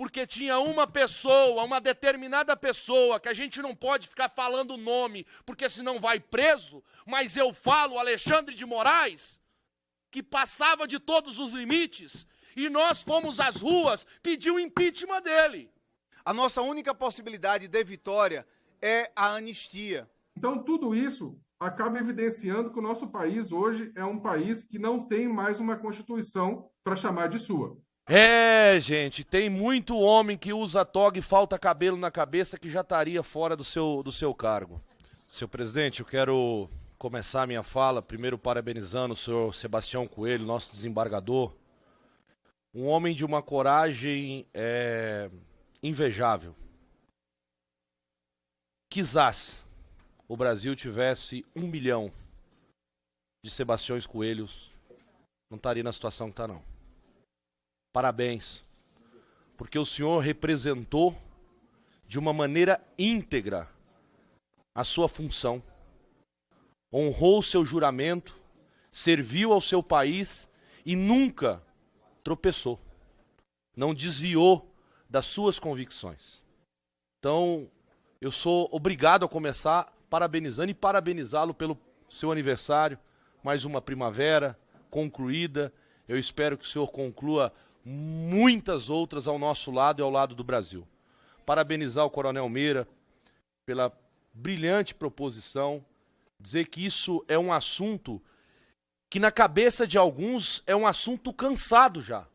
porque tinha uma pessoa, uma determinada pessoa, que a gente não pode ficar falando o nome, porque senão vai preso, mas eu falo Alexandre de Moraes, que passava de todos os limites, e nós fomos às ruas pedir o impeachment dele. A nossa única possibilidade de vitória é a anistia. Então, tudo isso acaba evidenciando que o nosso país hoje é um país que não tem mais uma Constituição para chamar de sua. Gente, tem muito homem que usa toga e falta cabelo na cabeça que já estaria fora do seu cargo. Senhor presidente, eu quero começar a minha fala primeiro parabenizando o senhor Sebastião Coelho, nosso desembargador. Um homem de uma coragem invejável. Quizás o Brasil tivesse 1 milhão de Sebastiões Coelhos, não estaria na situação que está, não. Parabéns, porque o senhor representou de uma maneira íntegra a sua função, honrou o seu juramento, serviu ao seu país e nunca tropeçou, não desviou das suas convicções. Então, eu sou obrigado a começar parabenizando e parabenizá-lo pelo seu aniversário, mais uma primavera concluída. Eu espero que o senhor conclua muitas outras ao nosso lado e ao lado do Brasil. Parabenizar o Coronel Meira pela brilhante proposição, dizer que isso é um assunto que na cabeça de alguns é um assunto cansado já.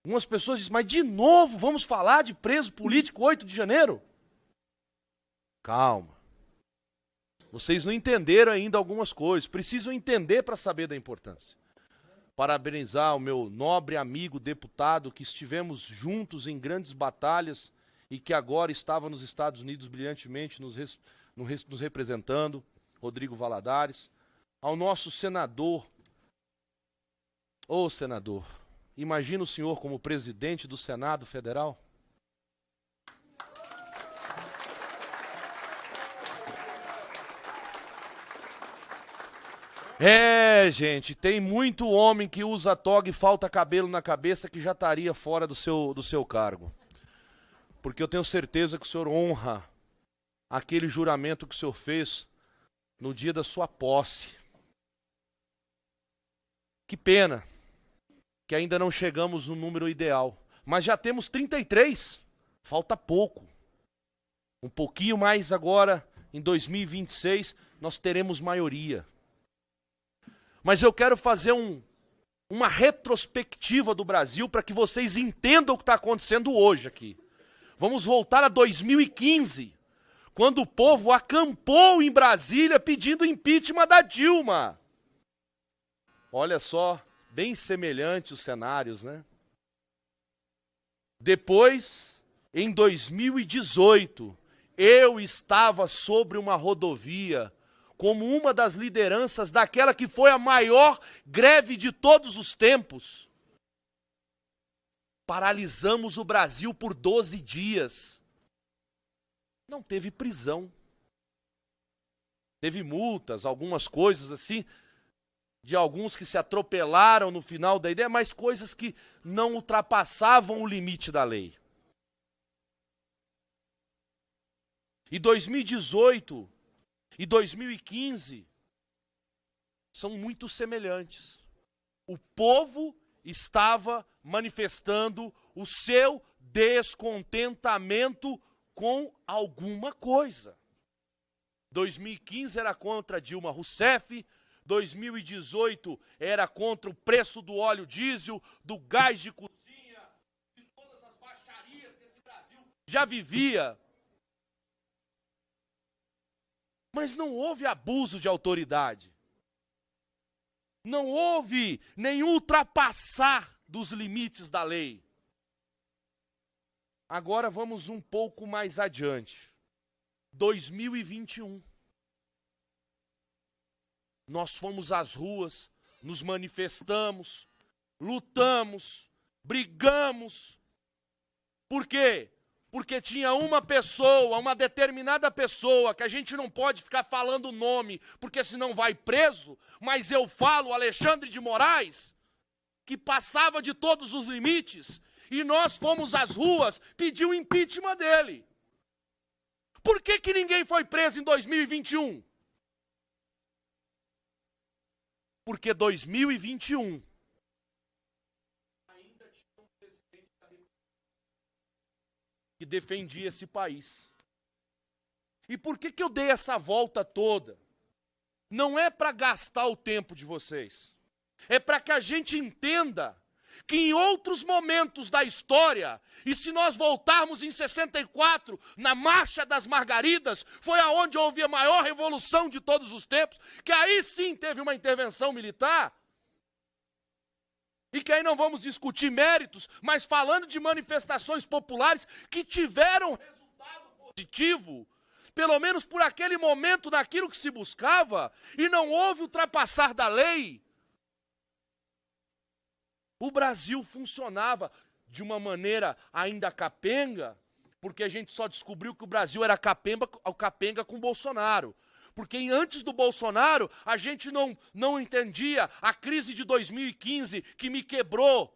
Algumas pessoas dizem, mas de novo vamos falar de preso político 8 de janeiro? Calma. Vocês não entenderam ainda algumas coisas, precisam entender para saber da importância. Parabenizar o meu nobre amigo deputado, que estivemos juntos em grandes batalhas e que agora estava nos Estados Unidos brilhantemente nos representando, Rodrigo Valadares. Ao nosso senador, senador, imagina o senhor como presidente do Senado Federal? Gente, tem muito homem que usa toga e falta cabelo na cabeça que já estaria fora do seu cargo. Porque eu tenho certeza que o senhor honra aquele juramento que o senhor fez no dia da sua posse. Que pena que ainda não chegamos no número ideal, mas já temos 33, falta pouco. Um pouquinho mais agora, em 2026, nós teremos maioria. Mas eu quero fazer uma retrospectiva do Brasil para que vocês entendam o que está acontecendo hoje aqui. Vamos voltar a 2015, quando o povo acampou em Brasília pedindo impeachment da Dilma. Olha só, bem semelhantes os cenários, né? Depois, em 2018, eu estava sobre uma rodovia como uma das lideranças daquela que foi a maior greve de todos os tempos. Paralisamos o Brasil por 12 dias. Não teve prisão. Teve multas, algumas coisas assim, de alguns que se atropelaram no final da ideia, mas coisas que não ultrapassavam o limite da lei. E 2018 e 2015 são muito semelhantes. O povo estava manifestando o seu descontentamento com alguma coisa. 2015 era contra Dilma Rousseff, 2018 era contra o preço do óleo diesel, do gás de cozinha, de todas as baixarias que esse Brasil já vivia. Mas não houve abuso de autoridade. Não houve nenhum ultrapassar dos limites da lei. Agora vamos um pouco mais adiante. 2021. Nós fomos às ruas, nos manifestamos, lutamos, brigamos. Por quê? Porque tinha uma pessoa, uma determinada pessoa, que a gente não pode ficar falando o nome, porque senão vai preso, mas eu falo Alexandre de Moraes, que passava de todos os limites, e nós fomos às ruas pedir o impeachment dele. Por que que ninguém foi preso em 2021? Porque 2021 ainda tinha um presidente da República que defendia esse país. E por que que eu dei essa volta toda? Não é para gastar o tempo de vocês. É para que a gente entenda que em outros momentos da história, e se nós voltarmos em 64, na Marcha das Margaridas, foi aonde houve a maior revolução de todos os tempos, que aí sim teve uma intervenção militar, e que aí não vamos discutir méritos, mas falando de manifestações populares que tiveram resultado positivo, pelo menos por aquele momento naquilo que se buscava, e não houve ultrapassar da lei. O Brasil funcionava de uma maneira ainda capenga, porque a gente só descobriu que o Brasil era capenga com Bolsonaro. Porque antes do Bolsonaro, a gente não entendia a crise de 2015 que me quebrou.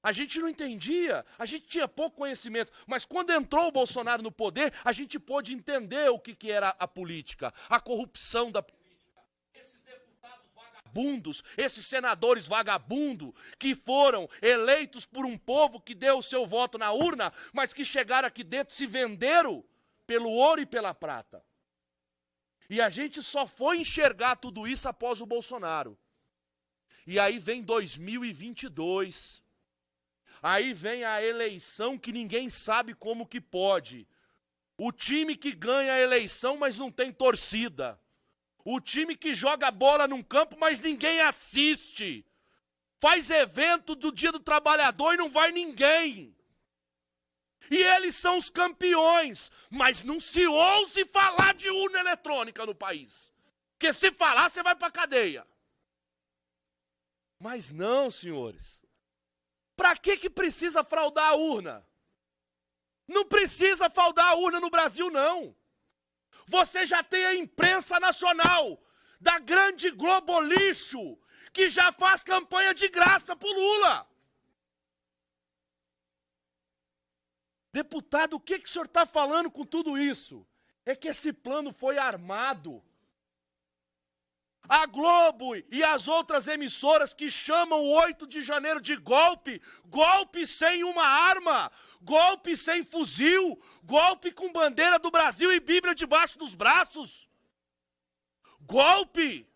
A gente não entendia, a gente tinha pouco conhecimento, mas quando entrou o Bolsonaro no poder, a gente pôde entender o que era a política, a corrupção da política. Esses deputados vagabundos, esses senadores vagabundos, que foram eleitos por um povo que deu o seu voto na urna, mas que chegaram aqui dentro e se venderam pelo ouro e pela prata. E a gente só foi enxergar tudo isso após o Bolsonaro. E aí vem 2022... Aí vem a eleição que ninguém sabe como que pode. O time que ganha a eleição, mas não tem torcida. O time que joga bola num campo, mas ninguém assiste. Faz evento do Dia do Trabalhador e não vai ninguém. E eles são os campeões, mas não se ouse falar de urna eletrônica no país. Porque se falar, você vai para a cadeia. Mas não, senhores. Para que precisa fraudar a urna? Não precisa fraudar a urna no Brasil, não. Você já tem a imprensa nacional da grande Globo Lixo, que já faz campanha de graça pro Lula. Deputado, o que o senhor está falando com tudo isso? É que esse plano foi armado. A Globo e as outras emissoras que chamam o 8 de janeiro de golpe, golpe sem uma arma, golpe sem fuzil, golpe com bandeira do Brasil e Bíblia debaixo dos braços. Golpe!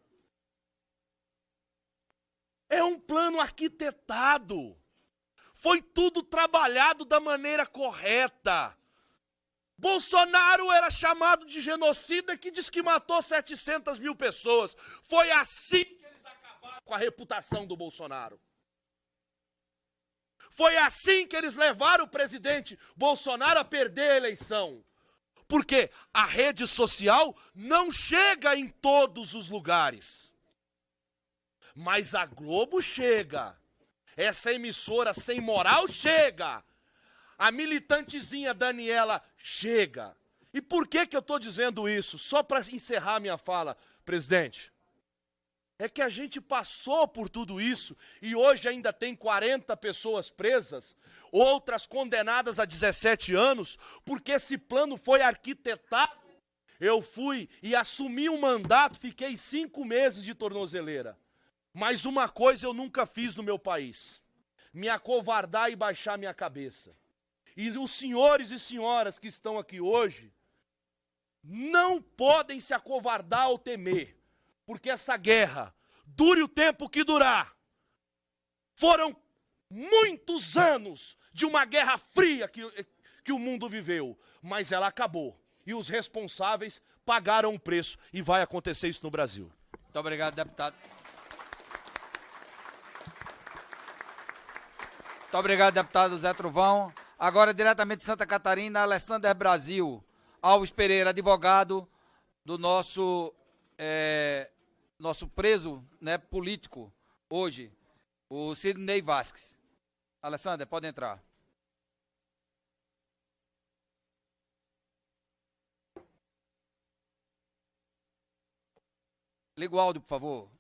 É um plano arquitetado. Foi tudo trabalhado da maneira correta. Bolsonaro era chamado de genocida que diz que matou 700 mil pessoas. Foi assim que eles acabaram com a reputação do Bolsonaro. Foi assim que eles levaram o presidente Bolsonaro a perder a eleição. Porque a rede social não chega em todos os lugares. Mas a Globo chega. Essa emissora sem moral chega. A militantezinha Daniela chega. E por que eu estou dizendo isso? Só para encerrar minha fala, presidente. É que a gente passou por tudo isso e hoje ainda tem 40 pessoas presas, outras condenadas a 17 anos, porque esse plano foi arquitetado. Eu fui e assumi um mandato, fiquei 5 meses de tornozeleira. Mas uma coisa eu nunca fiz no meu país: me acovardar e baixar minha cabeça. E os senhores e senhoras que estão aqui hoje não podem se acovardar ou temer, porque essa guerra, dure o tempo que durar, foram muitos anos de uma guerra fria que o mundo viveu, mas ela acabou. E os responsáveis pagaram o preço, e vai acontecer isso no Brasil. Muito obrigado, deputado. Muito obrigado, deputado Zé Trovão. Agora, diretamente de Santa Catarina, Alessander Brasil Alves Pereira, advogado do nosso preso, né, político hoje, o Sidney Vasques. Alessander, pode entrar. Liga o áudio, por favor.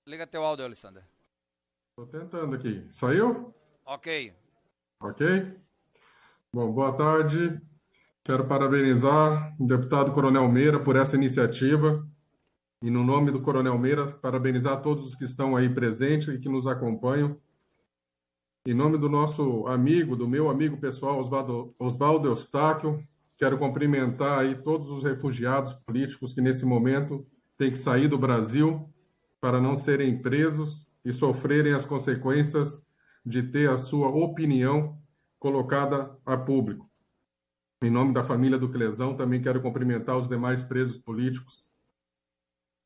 Liga teu áudio, Alessander. Estou tentando aqui. Saiu? Ok. Ok? Bom, boa tarde. Quero parabenizar o deputado Coronel Meira por essa iniciativa. E, no nome do Coronel Meira, parabenizar todos os que estão aí presentes e que nos acompanham. Em nome do nosso amigo, do meu amigo pessoal, Oswaldo Eustáquio, quero cumprimentar aí todos os refugiados políticos que, nesse momento, têm que sair do Brasil para não serem presos e sofrerem as consequências de ter a sua opinião colocada a público. Em nome da família do Clesão, também quero cumprimentar os demais presos políticos.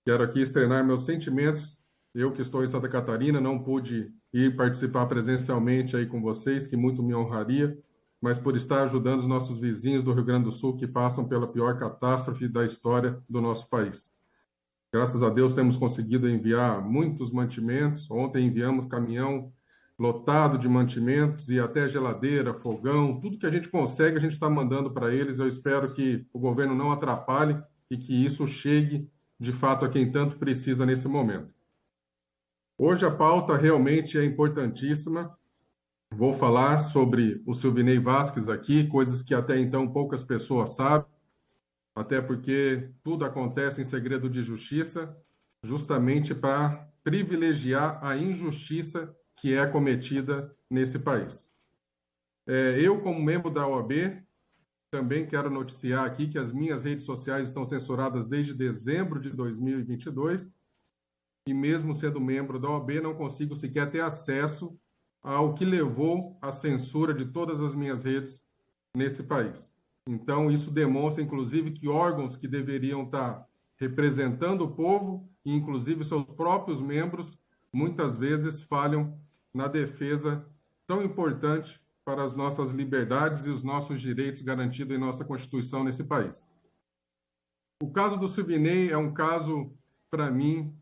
Quero aqui externar meus sentimentos. Eu que estou em Santa Catarina, não pude ir participar presencialmente aí com vocês, que muito me honraria, mas por estar ajudando os nossos vizinhos do Rio Grande do Sul que passam pela pior catástrofe da história do nosso país. Graças a Deus temos conseguido enviar muitos mantimentos. Ontem enviamos caminhão lotado de mantimentos e até geladeira, fogão, tudo que a gente consegue a gente está mandando para eles. Eu espero que o governo não atrapalhe e que isso chegue de fato a quem tanto precisa nesse momento. Hoje a pauta realmente é importantíssima. Vou falar sobre o Silvinei Vasquez aqui, coisas que até então poucas pessoas sabem, até porque tudo acontece em segredo de justiça, justamente para privilegiar a injustiça que é cometida nesse país. Eu, como membro da OAB, também quero noticiar aqui que as minhas redes sociais estão censuradas desde dezembro de 2022 e mesmo sendo membro da OAB não consigo sequer ter acesso ao que levou à censura de todas as minhas redes nesse país. Então, isso demonstra, inclusive, que órgãos que deveriam estar representando o povo, e inclusive seus próprios membros, muitas vezes falham na defesa tão importante para as nossas liberdades e os nossos direitos garantidos em nossa Constituição nesse país. O caso do Silvinei é um caso, para mim,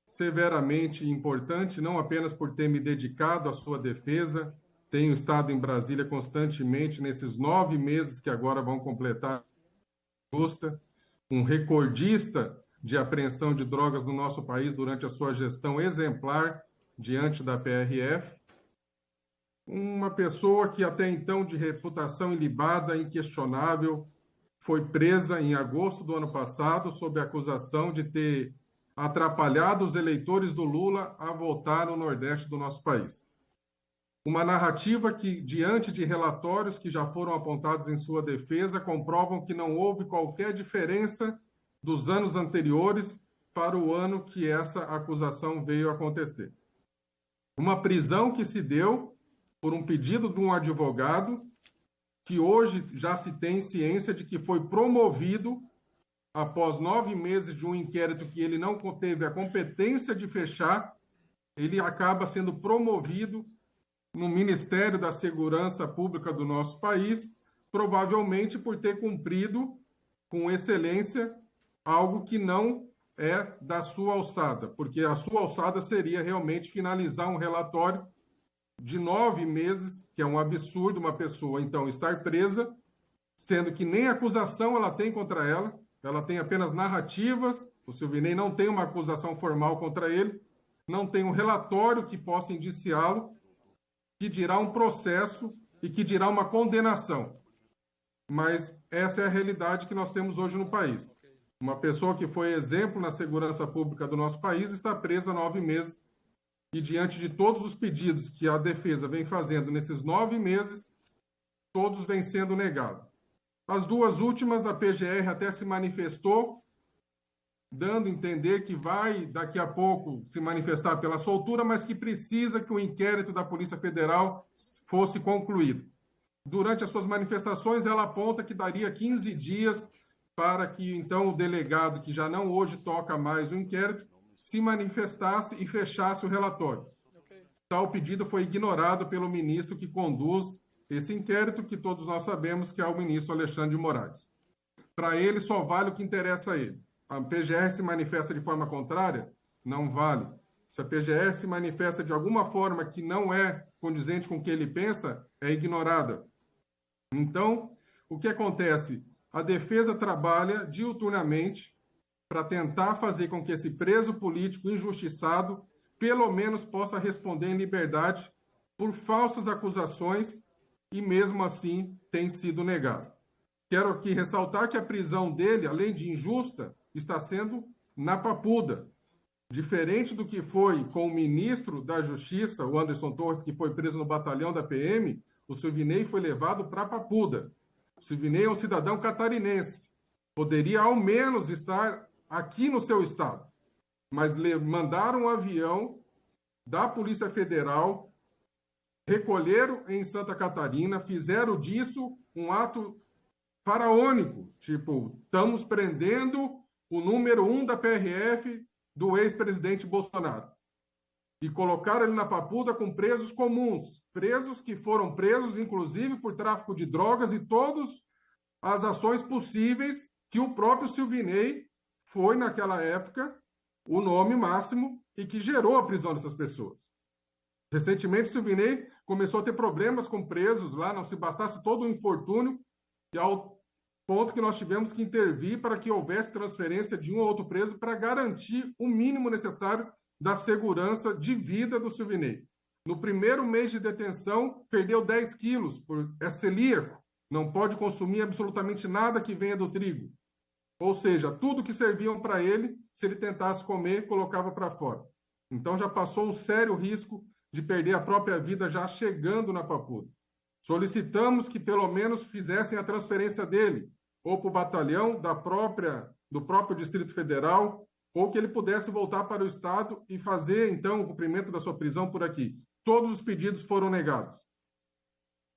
severamente importante, não apenas por ter me dedicado à sua defesa, tenho estado em Brasília constantemente nesses 9 meses que agora vão completar justa, um recordista de apreensão de drogas no nosso país durante a sua gestão exemplar diante da PRF, uma pessoa que até então de reputação ilibada, inquestionável, foi presa em agosto do ano passado sob a acusação de ter atrapalhado os eleitores do Lula a votar no Nordeste do nosso país. Uma narrativa que, diante de relatórios que já foram apontados em sua defesa, comprovam que não houve qualquer diferença dos anos anteriores para o ano que essa acusação veio a acontecer. Uma prisão que se deu por um pedido de um advogado que hoje já se tem ciência de que foi promovido após 9 meses de um inquérito que ele não teve a competência de fechar, ele acaba sendo promovido no Ministério da Segurança Pública do nosso país, provavelmente por ter cumprido com excelência algo que não é da sua alçada, porque a sua alçada seria realmente finalizar um relatório de 9 meses, que é um absurdo uma pessoa, então, estar presa, sendo que nem acusação ela tem contra ela, ela tem apenas narrativas, o Silvinei não tem uma acusação formal contra ele, não tem um relatório que possa indiciá-lo, que dirá um processo e que dirá uma condenação. Mas essa é a realidade que nós temos hoje no país. Uma pessoa que foi exemplo na segurança pública do nosso país está presa há 9 meses e diante de todos os pedidos que a defesa vem fazendo nesses 9 meses, todos vêm sendo negados. As 2 últimas, a PGR até se manifestou, dando a entender que vai, daqui a pouco, se manifestar pela soltura, mas que precisa que o inquérito da Polícia Federal fosse concluído. Durante as suas manifestações, ela aponta que daria 15 dias para que, então, o delegado, que já não hoje toca mais o inquérito, se manifestasse e fechasse o relatório. Tal pedido foi ignorado pelo ministro que conduz esse inquérito, que todos nós sabemos que é o ministro Alexandre de Moraes. Para ele, só vale o que interessa a ele. A PGR se manifesta de forma contrária? Não vale. Se a PGR se manifesta de alguma forma que não é condizente com o que ele pensa, é ignorada. Então, o que acontece? A defesa trabalha diuturnamente para tentar fazer com que esse preso político injustiçado pelo menos possa responder em liberdade por falsas acusações e mesmo assim tem sido negado. Quero aqui ressaltar que a prisão dele, além de injusta, está sendo na Papuda. Diferente do que foi com o ministro da Justiça, o Anderson Torres, que foi preso no batalhão da PM, o Silvinei foi levado para Papuda. O Silvinei é um cidadão catarinense. Poderia, ao menos, estar aqui no seu estado. Mas mandaram um avião da Polícia Federal, recolheram em Santa Catarina, fizeram disso um ato faraônico. Tipo, estamos prendendo o número 1 da PRF do ex-presidente Bolsonaro. E colocaram ele na Papuda com presos comuns. Presos que foram presos, inclusive, por tráfico de drogas e todas as ações possíveis que o próprio Silvinei foi, naquela época, o nome máximo e que gerou a prisão dessas pessoas. Recentemente, Silvinei começou a ter problemas com presos lá, não se bastasse todo o infortúnio, e ao ponto que nós tivemos que intervir para que houvesse transferência de um ou outro preso para garantir o mínimo necessário da segurança de vida do Silvinei. No primeiro mês de detenção, perdeu 10 quilos, é celíaco, não pode consumir absolutamente nada que venha do trigo. Ou seja, tudo que serviam para ele, se ele tentasse comer, colocava para fora. Então já passou um sério risco de perder a própria vida já chegando na Papuda. Solicitamos que pelo menos fizessem a transferência dele, ou para o batalhão do próprio Distrito Federal, ou que ele pudesse voltar para o Estado e fazer, então, o cumprimento da sua prisão por aqui. Todos os pedidos foram negados.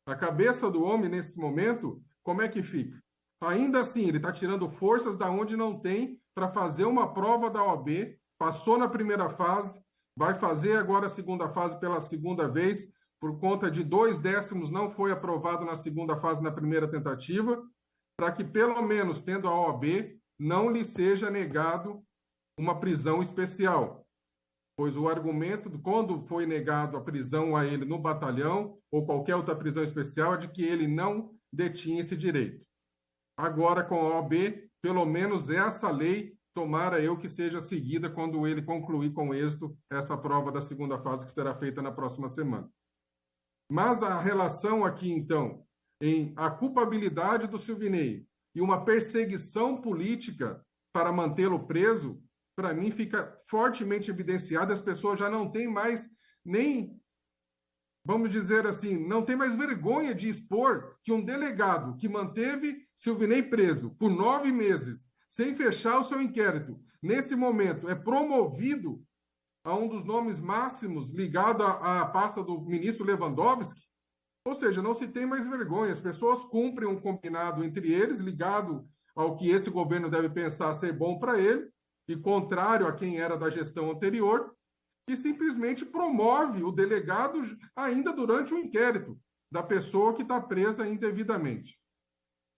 A cabeça do homem, nesse momento, como é que fica? Ainda assim, ele está tirando forças da onde não tem para fazer uma prova da OAB, passou na primeira fase, vai fazer agora a segunda fase pela segunda vez, por conta de 2/10 não foi aprovado na segunda fase na primeira tentativa, para que pelo menos, tendo a OAB, não lhe seja negado uma prisão especial. Pois o argumento, quando foi negado a prisão a ele no batalhão, ou qualquer outra prisão especial, é de que ele não detinha esse direito. Agora, com a OAB, pelo menos essa lei, tomara eu que seja seguida quando ele concluir com êxito essa prova da segunda fase, que será feita na próxima semana. Mas a relação aqui, então, em a culpabilidade do Silvinei e uma perseguição política para mantê-lo preso, para mim fica fortemente evidenciada. As pessoas já não têm mais nem, vamos dizer assim, não tem mais vergonha de expor que um delegado que manteve Silvinei preso por 9 meses, sem fechar o seu inquérito, nesse momento é promovido a um dos nomes máximos ligado à pasta do ministro Lewandowski. Ou seja, não se tem mais vergonha. As pessoas cumprem um combinado entre eles, ligado ao que esse governo deve pensar ser bom para ele, e contrário a quem era da gestão anterior, que simplesmente promove o delegado ainda durante o inquérito da pessoa que está presa indevidamente.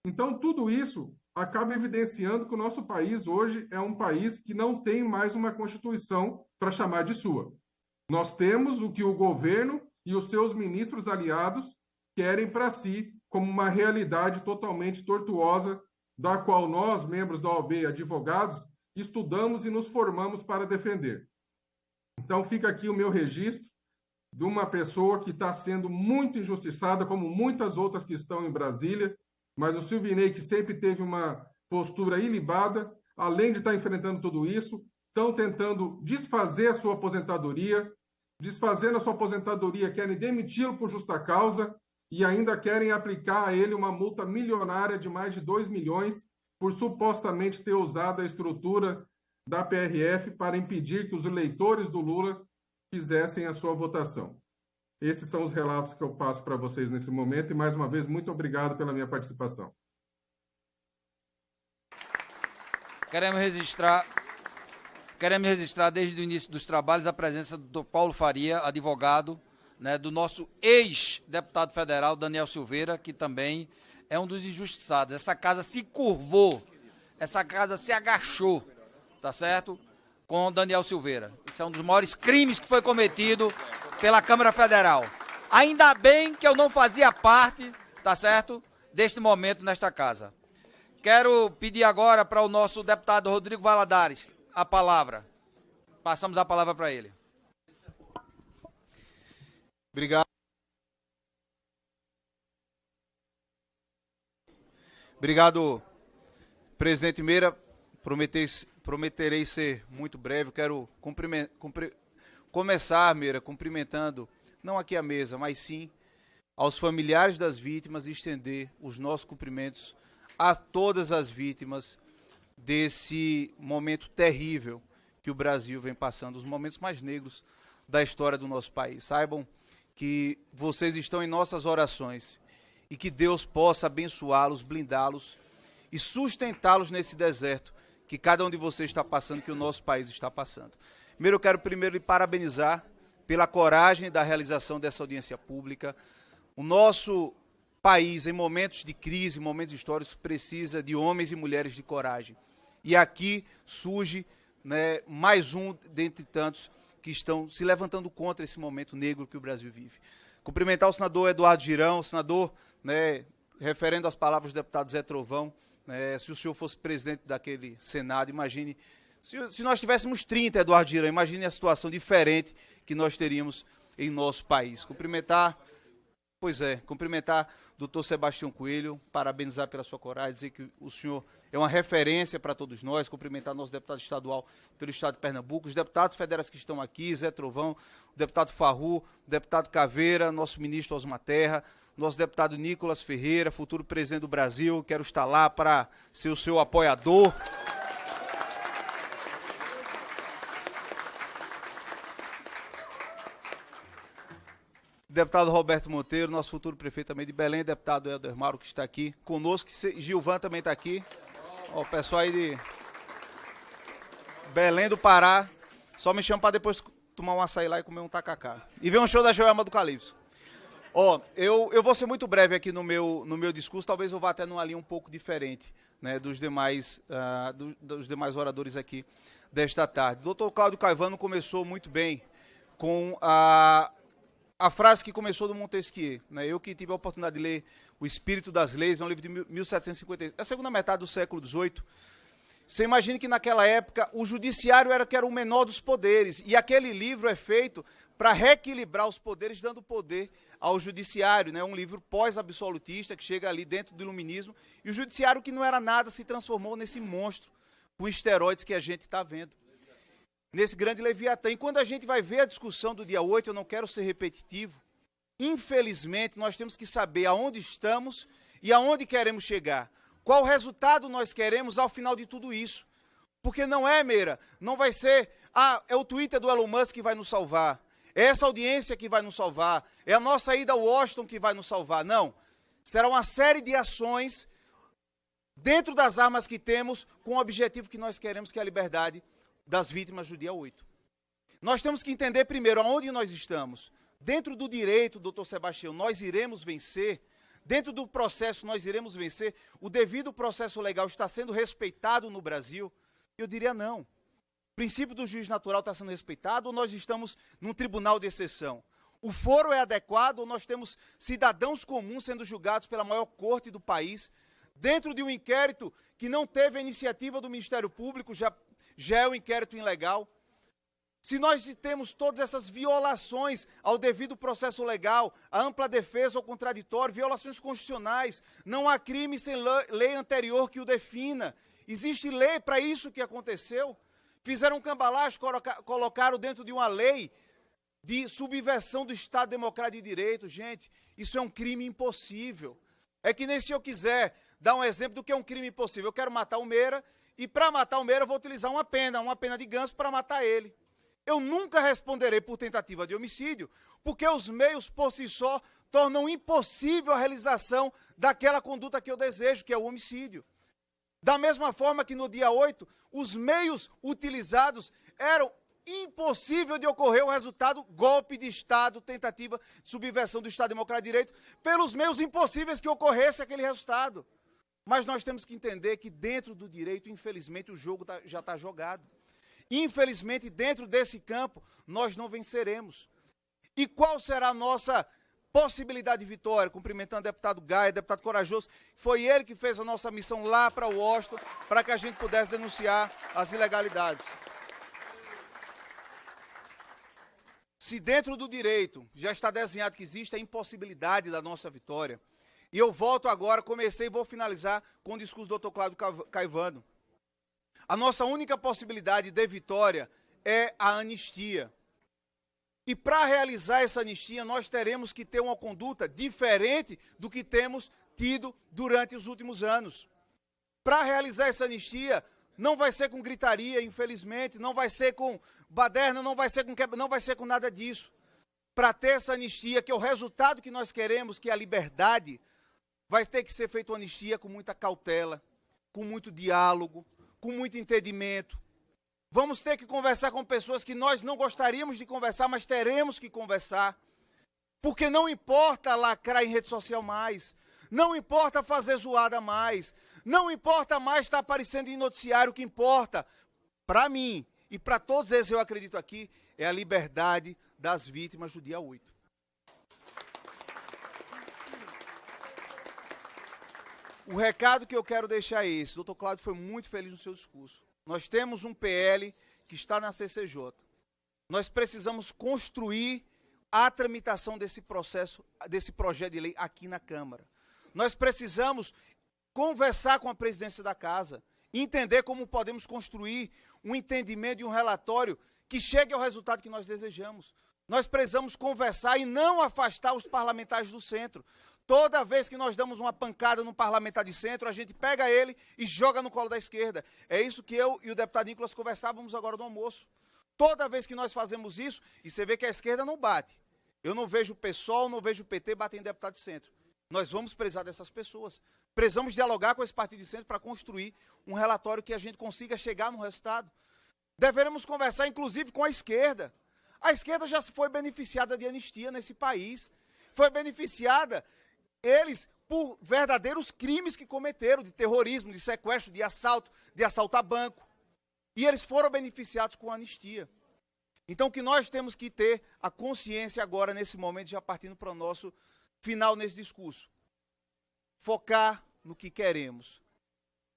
Então, tudo isso acaba evidenciando que o nosso país hoje é um país que não tem mais uma Constituição para chamar de sua. Nós temos o que o governo e os seus ministros aliados querem para si como uma realidade totalmente tortuosa, da qual nós, membros da OAB, advogados, estudamos e nos formamos para defender. Então fica aqui o meu registro de uma pessoa que está sendo muito injustiçada, como muitas outras que estão em Brasília, mas o Silvinei, que sempre teve uma postura ilibada, além de estar enfrentando tudo isso, estão tentando desfazer a sua aposentadoria, desfazendo a sua aposentadoria, querem demiti-lo por justa causa e ainda querem aplicar a ele uma multa milionária de mais de 2 milhões por supostamente ter usado a estrutura da PRF para impedir que os eleitores do Lula fizessem a sua votação. Esses são os relatos que eu passo para vocês nesse momento e, mais uma vez, muito obrigado pela minha participação. Queremos registrar desde o início dos trabalhos a presença do Dr. Paulo Faria, advogado, né, do nosso ex-deputado federal, Daniel Silveira, que também é um dos injustiçados. Essa casa se curvou, essa casa se agachou, tá certo? Com Daniel Silveira. Isso é um dos maiores crimes que foi cometido pela Câmara Federal. Ainda bem que eu não fazia parte, tá certo, deste momento nesta casa. Quero pedir agora para o nosso deputado Rodrigo Valadares a palavra. Passamos a palavra para ele. Obrigado. Obrigado, presidente Meira. Prometerei ser muito breve. Quero começar, Meira, cumprimentando, não aqui à mesa, mas sim aos familiares das vítimas e estender os nossos cumprimentos a todas as vítimas desse momento terrível que o Brasil vem passando, os momentos mais negros da história do nosso país. Saibam que vocês estão em nossas orações e que Deus possa abençoá-los, blindá-los e sustentá-los nesse deserto que cada um de vocês está passando, que o nosso país está passando. Primeiro, eu quero lhe parabenizar pela coragem da realização dessa audiência pública. O nosso país, em momentos de crise, em momentos históricos, precisa de homens e mulheres de coragem. E aqui surge, né, mais um dentre tantos que estão se levantando contra esse momento negro que o Brasil vive. Cumprimentar o senador Eduardo Girão, senador, né, referendo às palavras do deputado Zé Trovão, né, se o senhor fosse presidente daquele Senado, imagine, se nós tivéssemos 30, Eduardo Girão, imagine a situação diferente que nós teríamos em nosso país. Cumprimentar o doutor Sebastião Coelho, parabenizar pela sua coragem, dizer que o senhor é uma referência para todos nós, cumprimentar nosso deputado estadual pelo estado de Pernambuco, os deputados federais que estão aqui, Zé Trovão, o deputado Farru, o deputado Caveira, nosso ministro Osmar Terra, nosso deputado Nicolas Ferreira, futuro presidente do Brasil, quero estar lá para ser o seu apoiador. Deputado Roberto Monteiro, nosso futuro prefeito também de Belém, deputado Helder Mauro, que está aqui conosco, Gilvan também está aqui. Ó, o pessoal aí de Belém do Pará, só me chama para depois tomar um açaí lá e comer um tacacá. E ver um show da Joelma do Calypso. Ó, eu vou ser muito breve aqui no meu discurso, talvez eu vá até numa linha um pouco diferente, né, dos demais oradores aqui desta tarde. O doutor Cláudio Caivano começou muito bem com a frase que começou do Montesquieu, né? Eu que tive a oportunidade de ler O Espírito das Leis, é um livro de 1756, a segunda metade do século XVIII. Você imagina que naquela época o judiciário era o menor dos poderes, e aquele livro é feito para reequilibrar os poderes, dando poder ao judiciário, né? Um livro pós-absolutista que chega ali dentro do iluminismo, e o judiciário, que não era nada, se transformou nesse monstro com esteroides que a gente está vendo. Nesse grande Leviatã. E quando a gente vai ver a discussão do dia 8, eu não quero ser repetitivo, infelizmente nós temos que saber aonde estamos e aonde queremos chegar. Qual resultado nós queremos ao final de tudo isso. Porque não é, Meira, não vai ser, é o Twitter do Elon Musk que vai nos salvar, é essa audiência que vai nos salvar, é a nossa ida a Washington que vai nos salvar. Não, será uma série de ações dentro das armas que temos, com o objetivo que nós queremos, que é a liberdade das vítimas do dia 8. Nós temos que entender primeiro aonde nós estamos. Dentro do direito, doutor Sebastião, nós iremos vencer. Dentro do processo, nós iremos vencer. O devido processo legal está sendo respeitado no Brasil? Eu diria não. O princípio do juiz natural está sendo respeitado, ou nós estamos num tribunal de exceção? O foro é adequado, ou nós temos cidadãos comuns sendo julgados pela maior corte do país, dentro de um inquérito que não teve a iniciativa do Ministério Público, já é um inquérito ilegal? Se nós temos todas essas violações ao devido processo legal, a ampla defesa ao contraditório, violações constitucionais, não há crime sem lei anterior que o defina. Existe lei para isso que aconteceu? Fizeram um cambalacho, colocaram dentro de uma lei de subversão do Estado Democrático de Direito. Gente, isso é um crime impossível. É que nem se eu quiser dar um exemplo do que é um crime impossível. Eu quero matar o Meira, e para matar o Meira eu vou utilizar uma pena de ganso para matar ele. Eu nunca responderei por tentativa de homicídio, porque os meios por si só tornam impossível a realização daquela conduta que eu desejo, que é o homicídio. Da mesma forma que no dia 8, os meios utilizados eram impossível de ocorrer o resultado golpe de Estado, tentativa de subversão do Estado Democrático de Direito, pelos meios impossíveis que ocorresse aquele resultado. Mas nós temos que entender que dentro do direito, infelizmente, o jogo já está jogado. Infelizmente, dentro desse campo, nós não venceremos. E qual será a nossa possibilidade de vitória, cumprimentando o deputado Gaia, deputado corajoso. Foi ele que fez a nossa missão lá para Washington, para que a gente pudesse denunciar as ilegalidades. Se dentro do direito já está desenhado que existe a impossibilidade da nossa vitória, e eu volto agora, comecei e vou finalizar com o discurso do Dr. Cláudio Caivano. A nossa única possibilidade de vitória é a anistia. E para realizar essa anistia, nós teremos que ter uma conduta diferente do que temos tido durante os últimos anos. Para realizar essa anistia, não vai ser com gritaria, infelizmente, não vai ser com baderna, não vai ser com nada disso. Para ter essa anistia, que é o resultado que nós queremos, que é a liberdade, vai ter que ser feita uma anistia com muita cautela, com muito diálogo, com muito entendimento. Vamos ter que conversar com pessoas que nós não gostaríamos de conversar, mas teremos que conversar. Porque não importa lacrar em rede social mais, não importa fazer zoada mais, não importa mais estar aparecendo em noticiário, o que importa, para mim e para todos eles, eu acredito aqui, é a liberdade das vítimas do dia 8. O recado que eu quero deixar é esse. O Dr. Cláudio foi muito feliz no seu discurso. Nós temos um PL que está na CCJ. Nós precisamos construir a tramitação desse processo, desse projeto de lei aqui na Câmara. Nós precisamos conversar com a presidência da Casa, entender como podemos construir um entendimento e um relatório que chegue ao resultado que nós desejamos. Nós precisamos conversar e não afastar os parlamentares do centro. Toda vez que nós damos uma pancada no parlamentar de centro, a gente pega ele e joga no colo da esquerda. É isso que eu e o deputado Nicolas conversávamos agora no almoço. Toda vez que nós fazemos isso, e você vê que a esquerda não bate. Eu não vejo o PSOL, não vejo o PT bater em deputado de centro. Nós vamos precisar dessas pessoas. Precisamos dialogar com esse partido de centro para construir um relatório que a gente consiga chegar no resultado. Deveremos conversar, inclusive, com a esquerda. A esquerda já foi beneficiada de anistia nesse país. Foi beneficiada, eles, por verdadeiros crimes que cometeram, de terrorismo, de sequestro, de assalto a banco. E eles foram beneficiados com anistia. Então, o que nós temos que ter a consciência agora, nesse momento, já partindo para o nosso final nesse discurso. Focar no que queremos.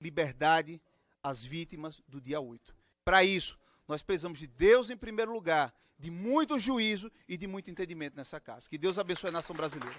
Liberdade às vítimas do dia 8. Para isso, nós precisamos de Deus em primeiro lugar, de muito juízo e de muito entendimento nessa casa. Que Deus abençoe a nação brasileira.